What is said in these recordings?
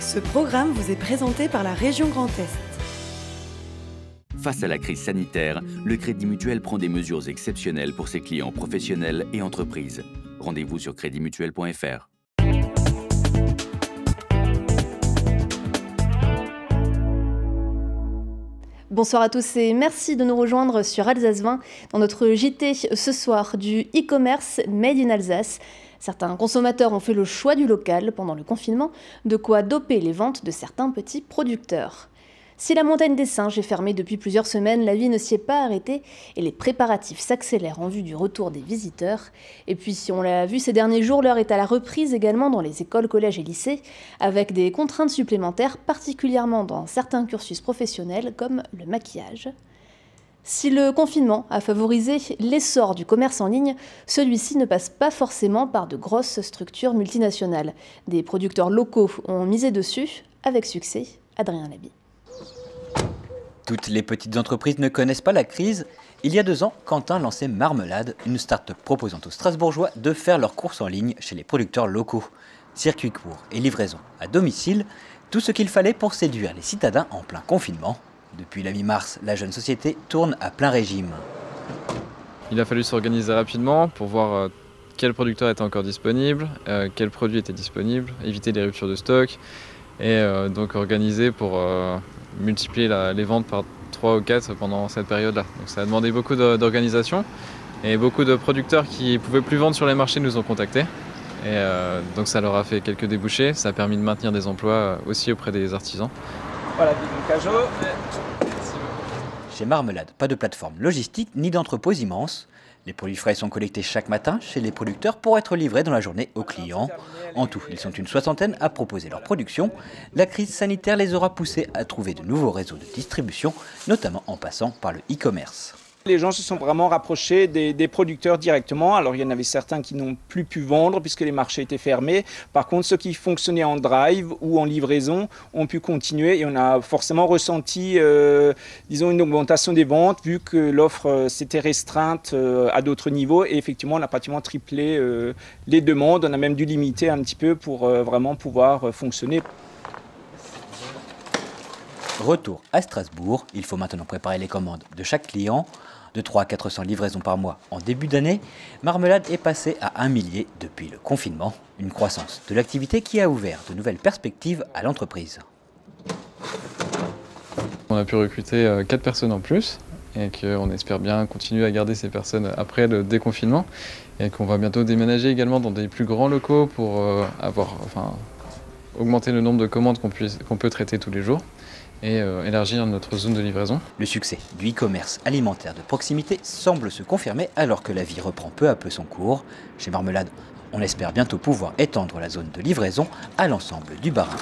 Ce programme vous est présenté par la région Grand Est. Face à la crise sanitaire, le Crédit Mutuel prend des mesures exceptionnelles pour ses clients professionnels et entreprises. Rendez-vous sur creditmutuel.fr. Bonsoir à tous et merci de nous rejoindre sur Alsace 20 dans notre JT ce soir du e-commerce Made in Alsace. Certains consommateurs ont fait le choix du local pendant le confinement, de quoi doper les ventes de certains petits producteurs. Si la montagne des singes est fermée depuis plusieurs semaines, la vie ne s'y est pas arrêtée et les préparatifs s'accélèrent en vue du retour des visiteurs. Et puis, si on l'a vu ces derniers jours, l'heure est à la reprise également dans les écoles, collèges et lycées, avec des contraintes supplémentaires, particulièrement dans certains cursus professionnels comme le maquillage. Si le confinement a favorisé l'essor du commerce en ligne, celui-ci ne passe pas forcément par de grosses structures multinationales. Des producteurs locaux ont misé dessus, avec succès. Adrien Laby. Toutes les petites entreprises ne connaissent pas la crise. Il y a 2 ans, Quentin lançait Marmelade, une start-up proposant aux Strasbourgeois de faire leurs courses en ligne chez les producteurs locaux. Circuit court et livraison à domicile, tout ce qu'il fallait pour séduire les citadins en plein confinement. Depuis la mi-mars, la jeune société tourne à plein régime. Il a fallu s'organiser rapidement pour voir quel producteur était encore disponible, quel produit était disponible, éviter les ruptures de stock et donc organiser pour multiplier les ventes par 3 ou 4 pendant cette période-là. Donc ça a demandé beaucoup d'organisation et beaucoup de producteurs qui ne pouvaient plus vendre sur les marchés nous ont contactés. Et donc ça leur a fait quelques débouchés, ça a permis de maintenir des emplois aussi auprès des artisans. Voilà, bidon Cajot. Chez Marmelade, pas de plateforme logistique ni d'entrepôts immenses. Les produits frais sont collectés chaque matin chez les producteurs pour être livrés dans la journée aux clients. En tout, ils sont une 60aine à proposer leur production. La crise sanitaire les aura poussés à trouver de nouveaux réseaux de distribution, notamment en passant par le e-commerce. Les gens se sont vraiment rapprochés des producteurs directement. Alors il y en avait certains qui n'ont plus pu vendre puisque les marchés étaient fermés. Par contre, ceux qui fonctionnaient en drive ou en livraison ont pu continuer et on a forcément ressenti disons une augmentation des ventes vu que l'offre s'était restreinte à d'autres niveaux et effectivement on a pratiquement triplé les demandes. On a même dû limiter un petit peu pour vraiment pouvoir fonctionner. Retour à Strasbourg, il faut maintenant préparer les commandes de chaque client. De 300 à 400 livraisons par mois en début d'année, Marmelade est passé à 1 millier depuis le confinement. Une croissance de l'activité qui a ouvert de nouvelles perspectives à l'entreprise. On a pu recruter 4 personnes en plus et qu'on espère bien continuer à garder ces personnes après le déconfinement et qu'on va bientôt déménager également dans des plus grands locaux pour augmenter le nombre de commandes qu'on peut traiter tous les jours et élargir notre zone de livraison. Le succès du e-commerce alimentaire de proximité semble se confirmer alors que la vie reprend peu à peu son cours. Chez Marmelade, on espère bientôt pouvoir étendre la zone de livraison à l'ensemble du Bas-Rhin.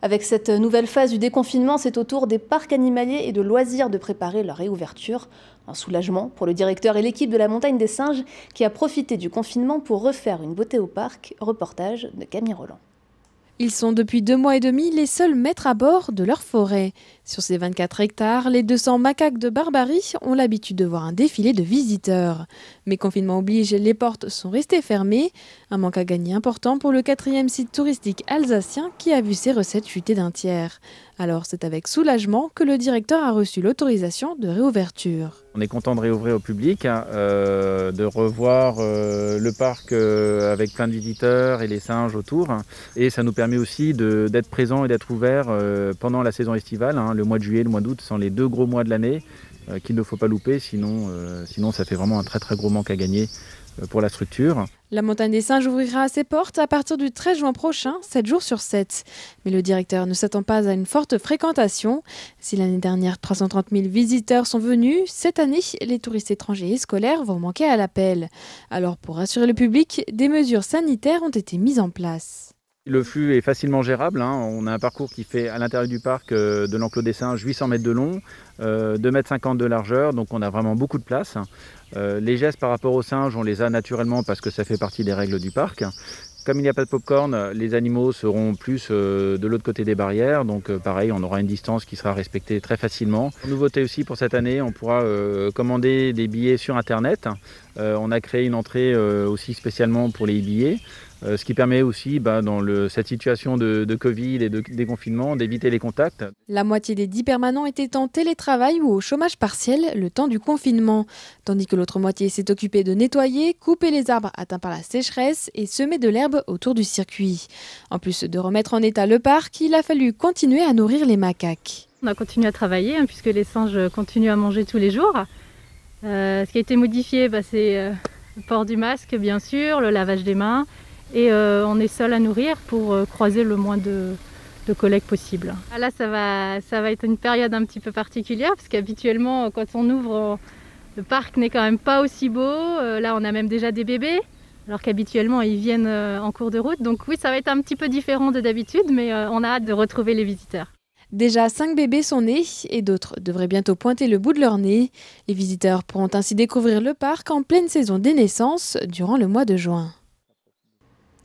Avec cette nouvelle phase du déconfinement, c'est au tour des parcs animaliers et de loisirs de préparer leur réouverture. Un soulagement pour le directeur et l'équipe de la Montagne des Singes qui a profité du confinement pour refaire une beauté au parc. Reportage de Camille Roland. Ils sont depuis 2 mois et demi les seuls maîtres à bord de leur forêt. Sur ces 24 hectares, les 200 macaques de Barbarie ont l'habitude de voir un défilé de visiteurs. Mais confinement oblige, les portes sont restées fermées. Un manque à gagner important pour le 4e site touristique alsacien qui a vu ses recettes chuter d'1 tiers. Alors c'est avec soulagement que le directeur a reçu l'autorisation de réouverture. On est content de réouvrir au public, de revoir le parc avec plein de visiteurs et les singes autour. Et ça nous permet aussi d'être présents et d'être ouverts pendant la saison estivale, le mois de juillet, le mois d'août sont les 2 gros mois de l'année qu'il ne faut pas louper, sinon ça fait vraiment un très très gros manque à gagner pour la structure. La Montagne des Singes ouvrira ses portes à partir du 13 juin prochain, 7 jours sur 7. Mais le directeur ne s'attend pas à une forte fréquentation. Si l'année dernière, 330 000 visiteurs sont venus, cette année, les touristes étrangers et scolaires vont manquer à l'appel. Alors pour rassurer le public, des mesures sanitaires ont été mises en place. Le flux est facilement gérable. On a un parcours qui fait à l'intérieur du parc de l'enclos des singes 800 mètres de long, 2,50 m de largeur, donc on a vraiment beaucoup de place. Les gestes par rapport aux singes, on les a naturellement parce que ça fait partie des règles du parc. Comme il n'y a pas de pop-corn, les animaux seront plus de l'autre côté des barrières, donc pareil, on aura une distance qui sera respectée très facilement. Nouveauté aussi pour cette année, on pourra commander des billets sur Internet. On a créé une entrée aussi spécialement pour les billets. Ce qui permet aussi, dans cette situation de Covid et de déconfinement, d'éviter les contacts. La moitié des 10 permanents étaient en télétravail ou au chômage partiel le temps du confinement, tandis que l'autre moitié s'est occupée de nettoyer, couper les arbres atteints par la sécheresse et semer de l'herbe autour du circuit. En plus de remettre en état le parc, il a fallu continuer à nourrir les macaques. On a continué à travailler puisque les singes continuent à manger tous les jours. Ce qui a été modifié, c'est le port du masque bien sûr, le lavage des mains. Et on est seul à nourrir pour croiser le moins de collègues possible. Là, ça va être une période un petit peu particulière parce qu'habituellement, quand on ouvre, le parc n'est quand même pas aussi beau. Là, on a même déjà des bébés, alors qu'habituellement, ils viennent en cours de route. Donc oui, ça va être un petit peu différent de d'habitude, mais on a hâte de retrouver les visiteurs. Déjà 5 bébés sont nés et d'autres devraient bientôt pointer le bout de leur nez. Les visiteurs pourront ainsi découvrir le parc en pleine saison des naissances durant le mois de juin.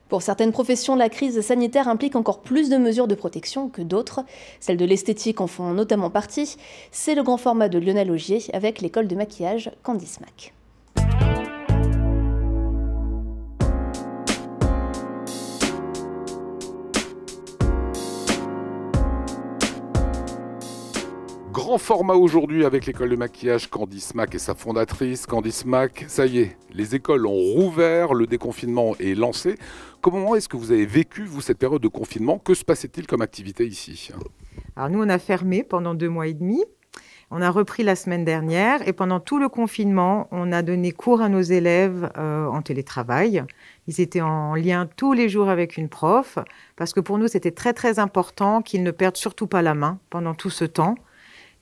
Pour certaines professions, la crise sanitaire implique encore plus de mesures de protection que d'autres. Celles de l'esthétique en font notamment partie. C'est le grand format de Lionel Augier avec l'école de maquillage Candice Mac. Grand format aujourd'hui avec l'école de maquillage Candice Mac et sa fondatrice Candice Mac. Ça y est, les écoles ont rouvert, le déconfinement est lancé. Comment est-ce que vous avez vécu, vous, cette période de confinement? Que se passait-il comme activité ici? Alors nous, on a fermé pendant 2 mois et demi. On a repris la semaine dernière et pendant tout le confinement, on a donné cours à nos élèves en télétravail. Ils étaient en lien tous les jours avec une prof parce que pour nous, c'était très très important qu'ils ne perdent surtout pas la main pendant tout ce temps.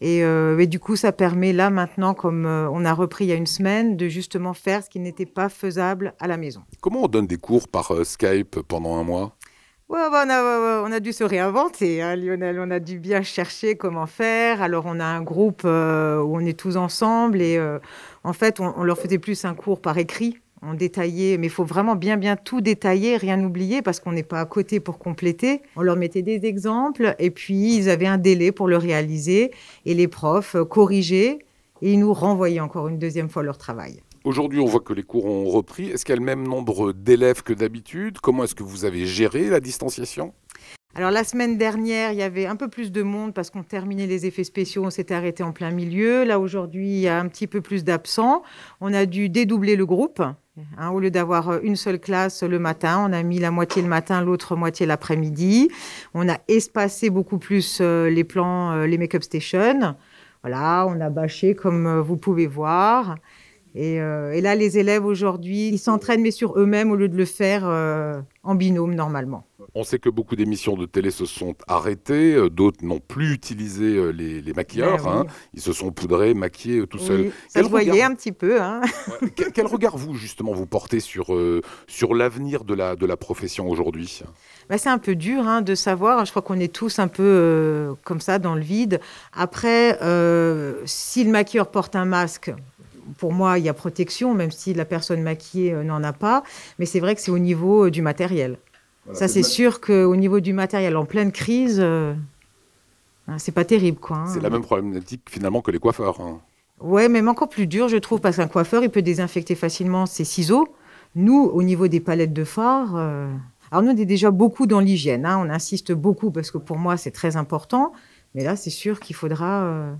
Et du coup, ça permet là maintenant, comme on a repris il y a une semaine, de justement faire ce qui n'était pas faisable à la maison. Comment on donne des cours par Skype pendant un mois? On a dû se réinventer, hein, Lionel. On a dû bien chercher comment faire. Alors, on a un groupe où on est tous ensemble et en fait, on leur faisait plus un cours par écrit. On détaillait, mais il faut vraiment bien tout détailler, rien oublier parce qu'on n'est pas à côté pour compléter. On leur mettait des exemples et puis ils avaient un délai pour le réaliser et les profs corrigeaient et ils nous renvoyaient encore une deuxième fois leur travail. Aujourd'hui, on voit que les cours ont repris. Est-ce qu'il y a le même nombre d'élèves que d'habitude? Comment est-ce que vous avez géré la distanciation? Alors la semaine dernière, il y avait un peu plus de monde parce qu'on terminait les effets spéciaux, on s'était arrêté en plein milieu. Là aujourd'hui, il y a un petit peu plus d'absents. On a dû dédoubler le groupe. Au lieu d'avoir une seule classe le matin, on a mis la moitié le matin, l'autre moitié l'après-midi. On a espacé beaucoup plus les plans, les make-up stations. Voilà, on a bâché comme vous pouvez voir. Et là, les élèves aujourd'hui, ils s'entraînent mais sur eux-mêmes au lieu de le faire en binôme normalement. On sait que beaucoup d'émissions de télé se sont arrêtées, d'autres n'ont plus utilisé les maquilleurs, oui. Ils se sont poudrés, maquillés tout seuls. Ça se voyait un petit peu. Quel regard vous, justement, vous portez sur l'avenir de la profession aujourd'hui? C'est un peu dur de savoir, je crois qu'on est tous un peu comme ça dans le vide. Après, si le maquilleur porte un masque, pour moi, il y a protection, même si la personne maquillée n'en a pas. Mais c'est vrai que c'est au niveau du matériel. Voilà, ça, c'est sûr qu'au niveau du matériel, en pleine crise, c'est pas terrible, quoi. C'est la même problématique, finalement, que les coiffeurs. Ouais, même encore plus dur, je trouve, parce qu'un coiffeur, il peut désinfecter facilement ses ciseaux. Nous, au niveau des palettes de fard... Alors, nous, on est déjà beaucoup dans l'hygiène. On insiste beaucoup, parce que pour moi, c'est très important. Mais là, c'est sûr qu'il faudra...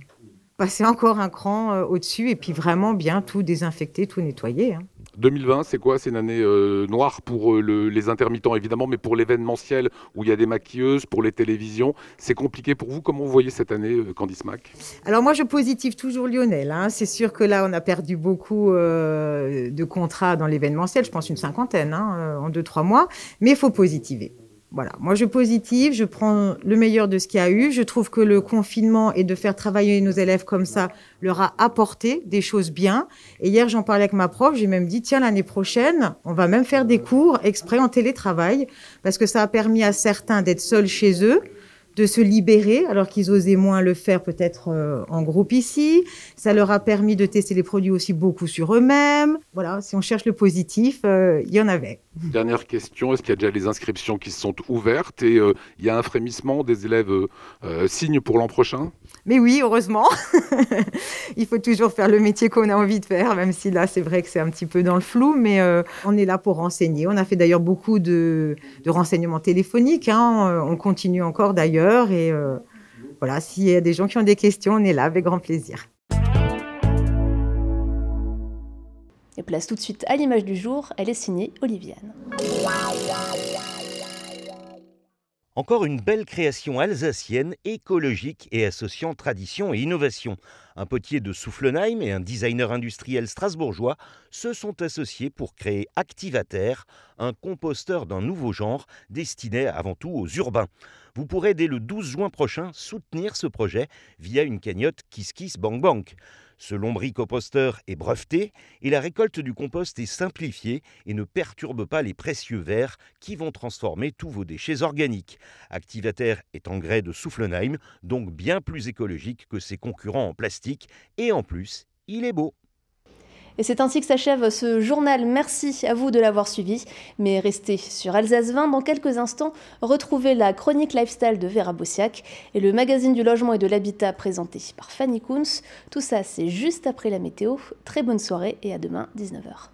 passer encore un cran au-dessus et puis vraiment bien tout désinfecter, tout nettoyer. 2020, c'est quoi? C'est une année noire pour les intermittents, évidemment, mais pour l'événementiel où il y a des maquilleuses, pour les télévisions. C'est compliqué pour vous? Comment vous voyez cette année, Candice Mac? Alors moi, je positive toujours Lionel. C'est sûr que là, on a perdu beaucoup de contrats dans l'événementiel. Je pense une 50aine en 2-3 mois. Mais il faut positiver. Voilà, moi je positive, je prends le meilleur de ce qu'il y a eu. Je trouve que le confinement et de faire travailler nos élèves comme ça leur a apporté des choses bien. Et hier, j'en parlais avec ma prof, j'ai même dit, tiens, l'année prochaine, on va même faire des cours exprès en télétravail parce que ça a permis à certains d'être seuls chez eux, de se libérer alors qu'ils osaient moins le faire peut-être en groupe ici. Ça leur a permis de tester les produits aussi beaucoup sur eux-mêmes. Voilà, si on cherche le positif, il y en avait. Dernière question, est-ce qu'il y a déjà les inscriptions qui se sont ouvertes et il y a un frémissement des élèves signent pour l'an prochain? Mais oui, heureusement. Il faut toujours faire le métier qu'on a envie de faire, même si là, c'est vrai que c'est un petit peu dans le flou, mais on est là pour renseigner. On a fait d'ailleurs beaucoup de renseignements téléphoniques, hein. On continue encore d'ailleurs. Et voilà, s'il y a des gens qui ont des questions, on est là avec grand plaisir. Et place tout de suite à l'image du jour, elle est signée Oliviane. Encore une belle création alsacienne, écologique et associant tradition et innovation. Un potier de Soufflenheim et un designer industriel strasbourgeois se sont associés pour créer Activaterre, un composteur d'un nouveau genre destiné avant tout aux urbains. Vous pourrez dès le 12 juin prochain soutenir ce projet via une cagnotte KissKissBankBank. Ce lombricomposteur est breveté et la récolte du compost est simplifiée et ne perturbe pas les précieux vers qui vont transformer tous vos déchets organiques. Activaterre est en grès de Soufflenheim, donc bien plus écologique que ses concurrents en plastique et en plus, il est beau. Et c'est ainsi que s'achève ce journal. Merci à vous de l'avoir suivi. Mais restez sur Alsace 20. Dans quelques instants, retrouvez la chronique lifestyle de Vera Bossiac et le magazine du logement et de l'habitat présenté par Fanny Kunz. Tout ça, c'est juste après la météo. Très bonne soirée et à demain, 19h.